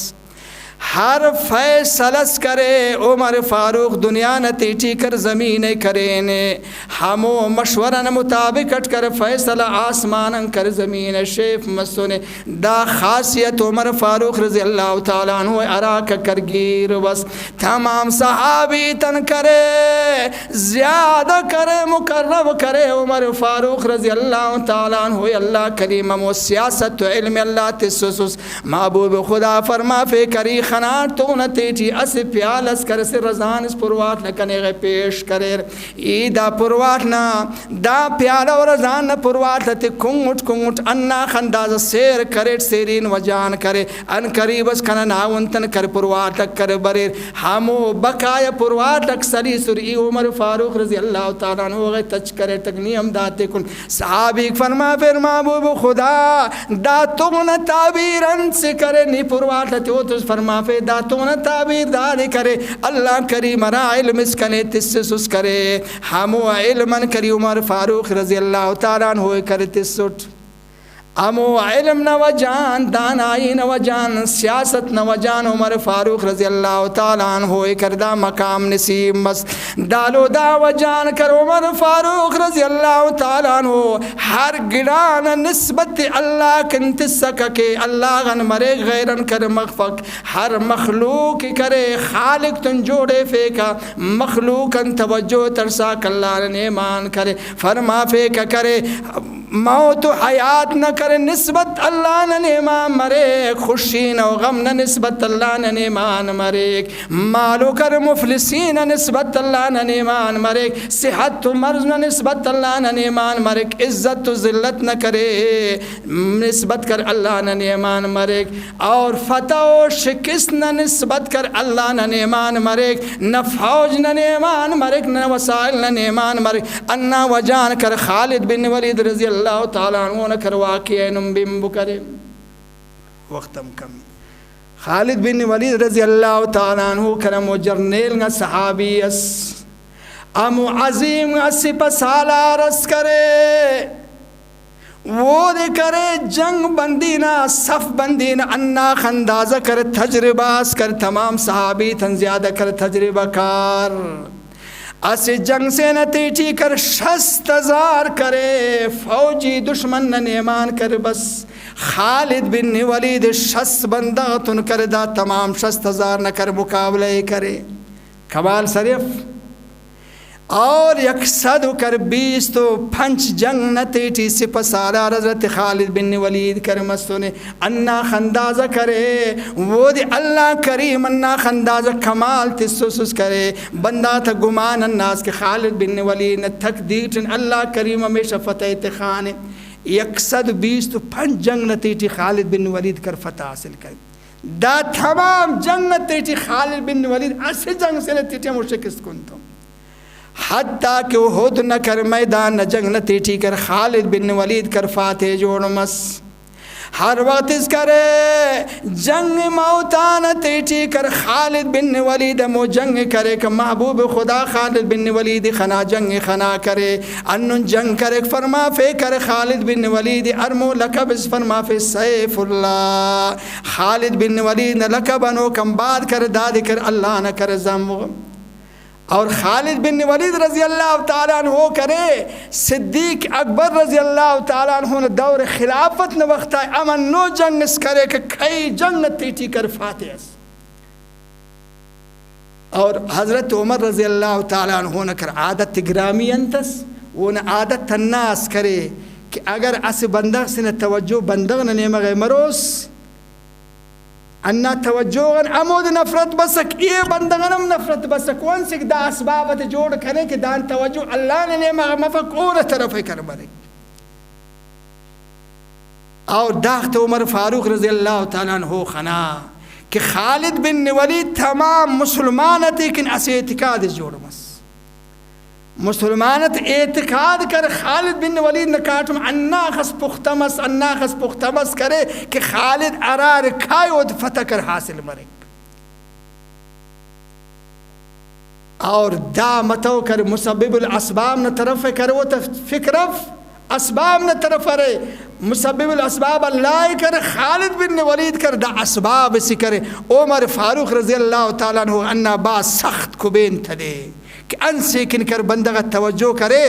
ہر فیصلس کرے عمر فاروق دنیا نتیٹی کر زمین کرینے ہمو مشورہ مطابق کر فیصلہ آسمان کر زمین شیف مسونے دا خاصیت عمر فاروق رضی اللہ تعالیٰ عنہ عراق کر گیر بس تمام صحابی تن کرے زیادہ کرے مقرب کرے عمر فاروق رضی اللہ تعالیٰ عنہ اللہ کریم و سیاست و علم اللہ تسوس محبوب خدا فرما فے کری خنار تو نہ تیٹی اس پیالس کر سے رضان اس پروات نہ کنے گئے پیش کرے ای دا پروات نہ دا پیالا و رضان نہ پروات تے کنگٹ انا خنداز سیر کرے سیرین و جان کرے ان قریب اس کنا ناونتن کر پروات کر بریر ہمو بقای پروات اکسری سری عمر فاروق رضی اللہ تعالیٰ عنہ غی تچ کرے تکنیم داتے کن صحابی فرما پھر محبوب خدا دا تو نہ تعبیرن سے کرے نی پروات تو فرما پہ دا تو نہ تعبیر داری کرے اللہ کریم را علم اس کنے تسس کرے ہمو علمن کری عمر فاروق رضی اللہ تعالیٰ عنہ کرے تسٹ امو علم نوجان دانائی نوجان سیاست نوجان عمر فاروق رضی اللہ تعالیٰ عنہ کردہ مقام نصیب مس دالو داوجان کر عمر فاروق رضی اللہ تعالیٰ عنہ ہر گران نسبت اللہ کنت سکے اللہ غن مرے غیرن کر مغفق ہر مخلوق کرے خالق تن جوڑے فیکا مخلوقاً توجہ ترساک اللہ نے ایمان کرے فرما فیکا کرے موت و حیات نہ کرے نسبت اللہ نہ نیمان مرے، خوشی نہ غم نہ نسبت اللہ نہ نیمان مرے، مالو کر مفلسین نہ نسبت اللہ نہ نیمان مرے، صحت و مرض نہ نسبت اللہ نہ نیمان مرے، عزت و ذلت نہ کرے نسبت کر اللہ نہ نیمان مرے، اور فتح و شکست نہ نسبت کر اللہ نہ نیمان مرے، نہ فوج نہ نیمان مرے، نہ وسائل نہ نیمان مرے، انا وجان کر خالد بن ولید رضی اللہ تعالیٰ عنہ نہ کر واقعہ نم بمبو کرے وقتم کمی. خالد بن ولید رضی اللہ تعالیٰ عنہ کرم و جرنیل نہ صحابی اس امو عظیم سپہ سالار اس کرے، وہ دے کرے جنگ بندینا صف بندینا انا خندازہ کر تجربہ اس کر تمام صحابی تن زیادہ کر تجربہ کار اس جنگ سے نتیجی کر 60,000 کرے فوجی دشمن نہ نیمان کر بس خالد بن ولید 60 بندہ تن کر دا تمام 60,000 نہ کر مقابلہ کرے کمال صرف اور 100 کر 20 تو پنچ جنگ نتیجی سپہ سالار حضرت خالد بن ولید کر مستونے انا خندازہ کرے، وہ دی اللہ کریم انا خندازہ کمال تسوسس کرے، بندہ تھا گمان الناس کے خالد بن ولید نے تھک دیٹن اللہ کریم ہمیشہ فتح تخانے 120 تو پنچ جنگ نتیجی خالد بن ولید کر فتح حاصل کرے، دا تمام جنگ نتیجی خالد بن ولید اسی جنگ سے نتیجی مشکست کنتوں حتیٰ کہ احد نہ کر میدان نہ جنگ نتیجی کر خالد بن ولید کر فاتح جوڑ مس ہر وقت اس کرے جنگ موتا نتیجی کر خالد بن ولید مو جنگ کرے کہ محبوب خدا خالد بن ولید خنا جنگ خنا کرے انن جنگ کرے فرما فے کر خالد بن ولید ارمو لقب اس فرما فے سیف اللہ خالد بن ولید لقب انو کم باد کر داد کر اللہ نہ کر زمو اور خالد بن ولید رضی اللہ تعالیٰ عنہ کرے صدیق اکبر رضی اللہ تعالیٰ عنہ دور خلافت نے وقت آئے امن نو جنگ اس کرے کہ کئی جنگ نتیجی کر فاتح اس اور حضرت عمر رضی اللہ تعالیٰ عنہ نے کر عادت گرامی انتس وہ نے عادت تناس کرے کہ اگر اس بندہ سے نے توجہ بندغ نے نیمہ مروس انا توجہن امود نفرت بسک یہ بندگنم نفرت بسک وانسک دا اسبابت جوڑ کرے کہ دان توجہ اللہ نے مفق اور طرف کر برے اور داخت عمر فاروق رضی اللہ تعالیٰ عنہ خنا کہ خالد بن ولید تمام مسلمانت لیکن اس اعتقاد جوڑ مس مسلمانت اعتقاد کر خالد بن ولید نکاتم انا خس پختمس کرے کہ خالد ارار کھائے و فتح کر حاصل مرے اور دا متو کر مسبب الاسباب نہ طرف کر وہ فکرف اسباب نہ طرف رے مسبب الاسباب اللہ کر خالد بن ولید کر دا اسباب اسی کرے عمر فاروق رضی اللہ تعالیٰ عنہ انا با سخت کبین تھے کہ ان سے کن کر بندہ توجہ کرے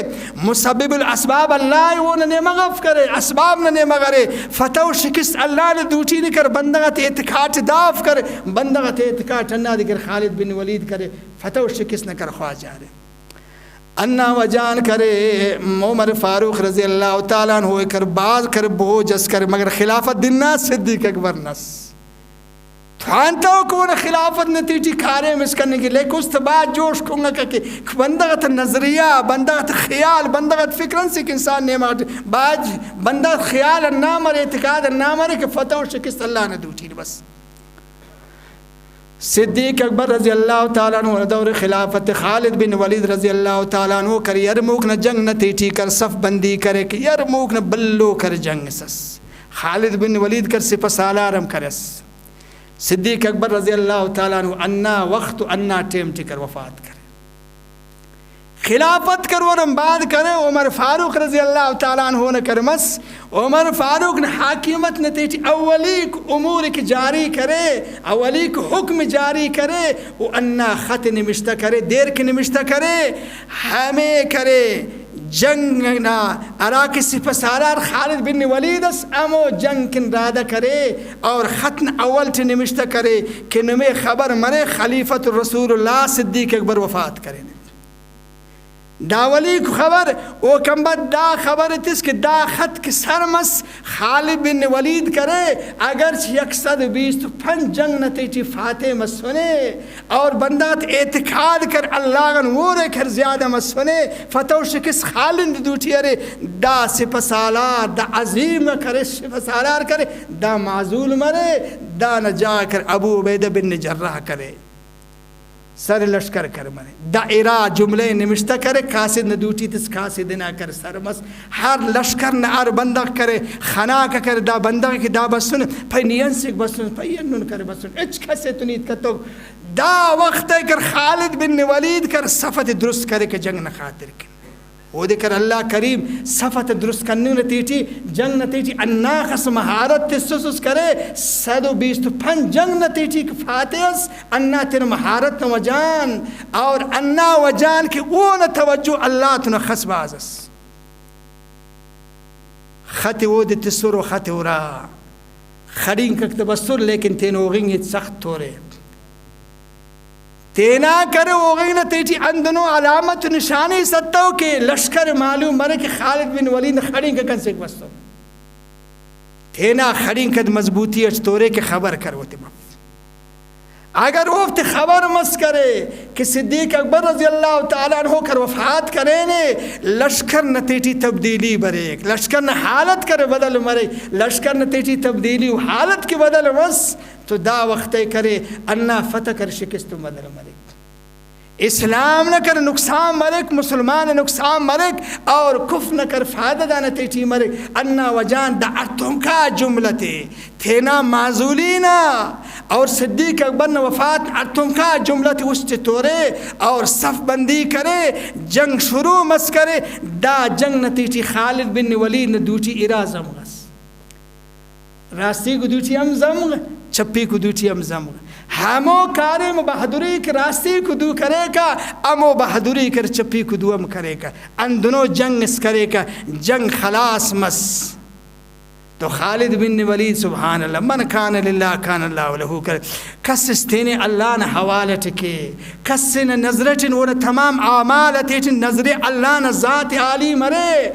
مسبب الاسباب اللہ وہ نہ مغف کرے اسباب نہ مغرے فتح و شکست اللہ نے دوٹی نے کر بندہ اعتقاد داف کرے بندہ اعتقاد نہ دے کر خالد بن ولید کرے فتح و شکست نہ کر خواہ جا رہے انا وجان کرے عمر فاروق رضی اللہ تعالیٰ عنہ کر باز کر بوجس کر مگر خلافت دننا صدیق اکبر نس تھانتا کون خلافت نتیجی کھارے مس کرنے کی لیکن اس بعد جوش کونگا کہ بندغت نظریہ بندغت خیال بندغت فکرن سے انسان نہیں مارتے باج بندغت خیال نامر اعتقاد نامر کہ فتح و شکست اللہ نے دوٹی بس صدیق اکبر رضی اللہ تعالیٰ عنہ دور خلافت خالد بن ولید رضی اللہ تعالیٰ عنہ کر یرموک نہ جنگ نتیجی کر صف بندی کرے کہ یرموک نہ بلو کر جنگ سس خالد بن ولید کر سپہ سالارم کرس صدیق اکبر رضی اللہ تعالیٰ عنہ انا وقت انا ٹیم ٹکر وفات کرے خلافت کر ورم بعد کرے عمر فاروق رضی اللہ تعالیٰ عنہ نے کرمس عمر فاروق نے حاکمت نتیجی اولیک امور کی جاری کرے اولیک حکم جاری کرے وہ انا خط نمشتہ کرے دیر کی نمشتہ کرے ہمیں کرے جنگ نا عراق سپہ سالار خالد بن ولید اس امو جنگ کن رادہ کرے اور خطن اول ٹی نمشتہ کرے کہ نمیں خبر مرے خلیفت رسول اللہ صدیق اکبر وفات کرے دا ولی خبر او کمبت دا خبر تس کہ دا خط کے سرمس خالد بن ولید کرے اگرچہ 125 جنگ نتیجی فاتح مسونے اور بندات اعتقاد کر اللہ گن وورے کر زیادہ مسونے فتح شکس خالد دوٹی ارے دا سپسالار دا عظیم کرے سپسالار کرے دا معزول مرے دا نجا کر ابو عبیدہ بن جراح کرے سر لشکر کر مرے دا ارا جملے نمشتہ کرے قاصد ندوٹی تس قاصد نہ کر سرمس ہر لشکر نہ ار بندق کرے خنا کا کر دا بندق کی دا بسن پھئی نین سک بسن پھئی نون کر بسن اچ کسے تنید کتو دا وقت کر خالد بن ولید کر صفت درست کرے کہ جنگ نہ خاطر کر وہ دے کر اللہ کریم صفت درست کرنے نتیجی جنگ نتیجی اناخس مہارت تسوس کرے 125 جنگ نتیجی فاتحس انا تیر مہارت وجان اور انا وجان کی اون توجہ اللہ تن خس بازس خط وہ دے تسور و خط ورا خڑین کک تبسر لیکن تین اوغنگ سخت تورے تینا کرے اوغین تیجی اندنو علامت نشانی ستاو کہ لشکر معلوم مرے کہ خالد بن ولید خڑین کا کنسے بستو تینا خڑین کد مضبوطی اچتورے کے خبر کروتے مف اگر وفت خبر مس کرے کہ صدیق اکبر رضی اللہ تعالیٰ عنہ کر وفات کرے نے لشکر نتیجی تبدیلی برے لشکر نہ حالت کر بدل مرے لشکر نتیجی تبدیلی و حالت کی بدل مس تو دا وقت کرے انا فتح کر شکست بدل مرے اسلام نہ کر نقصان مرک مسلمان نقصان مرک اور کف نہ کر فائدہ دا نتیجی مرک انا وجان دا ارتم کا جملتے تھینا معزولینا اور صدیق اکبر نے وفات ارتم کا جملت اس چطورے اور صف بندی کرے جنگ شروع مس کرے دا جنگ نتیجی خالد بن ولید نے دوٹی ارا زمغس راستی کو دوٹی ہم زمغ چپی کو دوٹی ہم زمغ ہمو کارم بہادری کے راستی کو دو کرے کا امو بہادری کر چپی کو دو ہم کرے کا اندنو جنگ اس کرے کا جنگ خلاص مس تو خالد بن ولید سبحان اللہ من کان للہ کان اللہ لہو کر کس استینے اللہ نے حوالت کے کس نے نظرتن وہ تمام اعمالت نظر اللہ نے ذات عالی مرے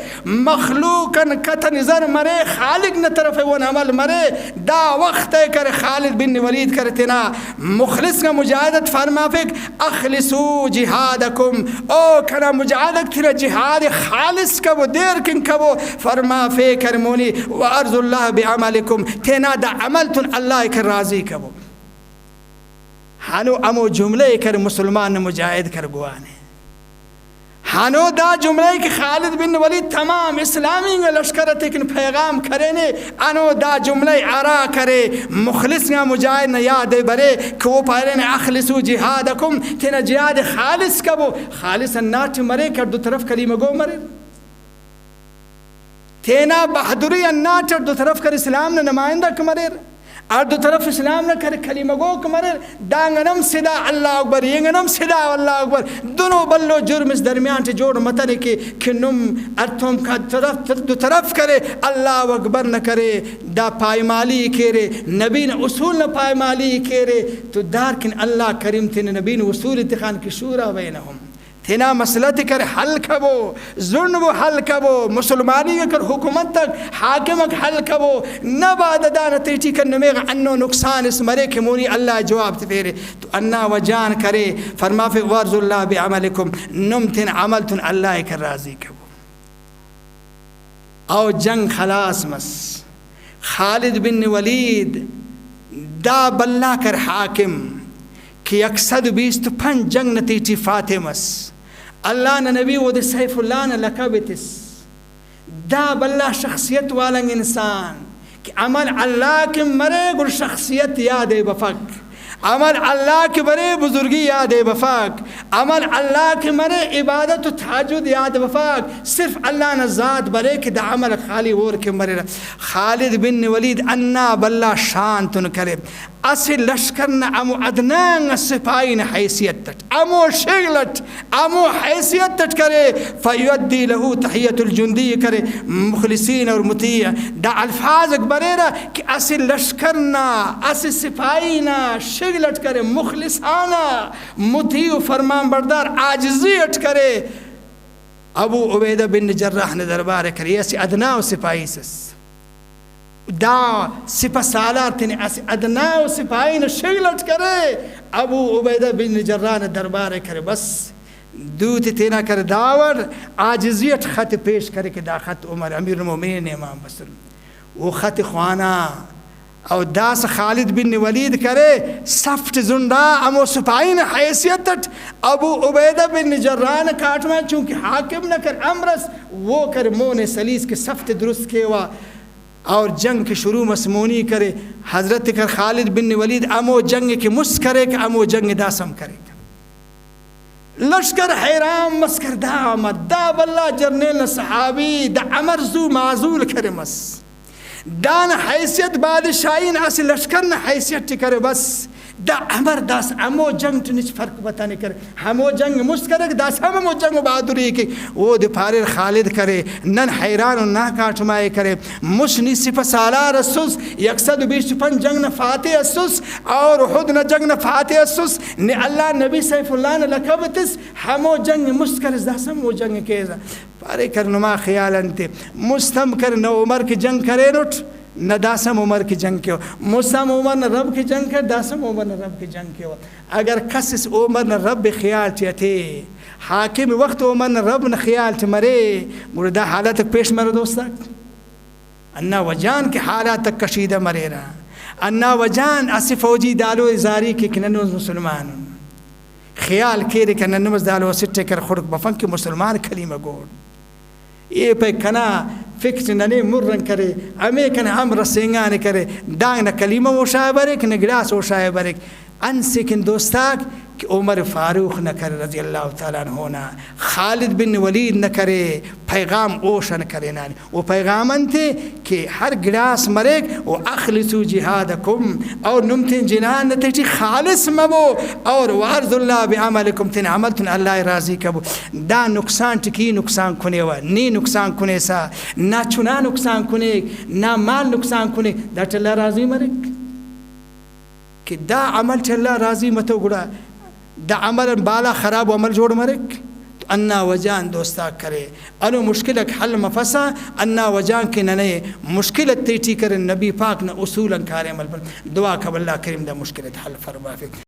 مخلوقاً کت نظر مرے خالق نے طرف وہ عمل مرے دا وقت کر خالد بن ولید کرتنا مخلص کا مجاہدت فرما فک اخلصو جہادکم او کنا مجاہدت تھرا جہاد خالص کا وہ دیر کن کا وہ فرما فکر مونی وارض اللہ بعملکم تینا دا عمل تن اللہ کر راضی کا وہ ہانو امو جملے کر مسلمان مجاہد کر گوانے ہانو دا جملے کہ خالد بن ولید تمام اسلامی لشکرت ایک پیغام کرنے انو دا جملے آرا کرے مخلص نہ مجاہد نہ یاد برے کہ وہ پہلے نے اخلصو جہادکم تینا جہاد خالص کا وہ خالص اناٹ مرے کر دو طرف کلمہ گو مرے تینا بہادری اناٹ دو طرف کر اسلام نے نمائندہ کمرے اور دو طرف اسلام نہ کر کلمہ گو کمرے دانگنم صدا اللہ اکبر ینگنم صدا اللہ اکبر دونوں بلو جرم اس درمیان سے جوڑ متنے کے کنم ارتم کا دو طرف کرے اللہ اکبر نہ کرے دا پائمالی کرے نبی نے اصول نہ پائمالی کرے تو دارکن اللہ کریم تین نبی نے اصول اتخان کی شورا بینہم تینا مسئلہ کر حل کبو ظلم حل کبو مسلمانی کر حکومت تک حاکم حل کبو نباد دا نتیجی کر نمیغ انو نقصان اس مرے کہ مونی اللہ جواب تفیرے تو انا وجان کرے فرما فی وارض اللہ بعملکم نم تین عمل تن اللہ کر راضی کبو او جنگ خلاص مس خالد بن ولید دا بلا کر حاکم کہ 125 جنگ نتیجی فاتح مس اللہ نے نبی وہ دے سیف اللہ نے لقبتس دا بلا شخصیت والا انسان کہ عمل اللہ کے مرے گر شخصیت یاد بفق عمل اللہ کے مرے بزرگی یاد بفاق عمل اللہ کے مرے عبادت و تہجد یاد بفاق صرف اللہ نے ذات برے کہ دا عمل خالی اور کے مرے خالد بن ولید انا بلا شان تن کرے اسی لشکر نہ امو ادنان سپاہی نہ حیثیت تٹ امو شغلت امو حیثیت تٹ کرے فیودی لہو تحیت الجندی کرے مخلصین اور مطیع دا الفاظ اکبرے رہا کہ اسی لشکر نہ اسی سپاہی نہ شغلت کرے مخلصانہ مطیع فرمان بردار عاجزی اٹھ کرے ابو عبیدہ بن جراح نے دربار کری ایسی ادنا سپاہی سس دا سپہ سالار تھی ایسی ادنا سپاہی نے شگلٹ کرے ابو عبیدہ بن جراح نے دربار کرے بس دوت تینا کر داور عاجزیت خط پیش کرے کہ دا خط عمر امیر المومنین امام بصری وہ خط خوانا او داس خالد بن ولید کرے سفٹ زندہ امو سپاہین حیثیت ابو عبیدہ بن جراح نے کاٹنا چونکہ حاکم نہ کر امرس وہ کر مون سلیس کے سفٹ درست کے وا اور جنگ کے شروع مسمونی کرے حضرت کر خالد بن ولید امو جنگ کے مس کرے کہ امو جنگ داسم کرے لشکر حیرام مسکر دا آمد دا واللہ جرنیل صحابی دا عمر زو معزول کرے مس دان حیثیت بادشاہین اس لشکر نہ حیثیت کرے بس دا عمر داس امو جنگ تنچ فرق بتانے کرے ہمو جنگ مست کرے داس ہمو جنگ بہادری کے وہ دپارر خالد کرے نن حیران و نہ کاٹمائے کرے مشنی سپہ سالار اسس یکسد 25 جنگ نہ فاتح اسس اور احد نہ جنگ نہ فاتح اسس نے اللہ نبی سیف اللہ نے لقبتس ہمو جنگ مست کرے داس ہمو جنگ کے پارے کر نما خیال انتے مستم کر نہ عمر کی جنگ کرے نٹ نہ داسم عمر کی جنگ کے ہو مستم عمر نہ رب کی جنگ کر داسم عمر نہ رب کی جنگ کے ہو اگر کس اس عمر نہ رب خیال چیتے حاکم وقت عمر نہ رب نہ خیال چ مرے مردہ حالات تک پیش مرے دوستا انا وجان کے حالات تک کشیدہ مرے رہا انا وجان اسی فوجی دالو ازاری کے کننوز مسلمان خیال کیرے کہ ننمز دالو سٹے کر خڑک بفن کے مسلمان کلمہ گوڑ یہ پہ کنا فکر ننے مرن کرے امی کنا ہم رسینگانے کرے دانگ نہ کلمہ وہ شاہ برک نہ گلاس وہ شاہ برک ان سکن دوستاک کہ عمر فاروق نہ کرے رضی اللہ تعالیٰ عنہ ہونا خالد بن ولید نہ کرے پیغام اوشا نہ کرے نانی وہ پیغامن تھے کہ ہر گلاس مرک وہ اخلصو جہادکم اور نمتن جنان نتیجی خالص مبو اور وارض اللہ بعملکم تن عمل تن اللہ راضی کبو دا نقصان ٹکی نقصان کنے وا نی نقصان کنے سا نہ چنا نقصان کنے نہ مال نقصان کنے دا چلا راضی مرک کہ دا عمل چلا راضی متو گڑا دا عمل بالا خراب عمل جوڑ مرک تو انا وجان دوستا کرے انو مشکلک حل مفسا انا وجان کے ننے مشکلت تیٹی کرے نبی پاک نہ اصولا کارے عمل پر دعا کب اللہ کریم دا مشکلت حل فرما فکر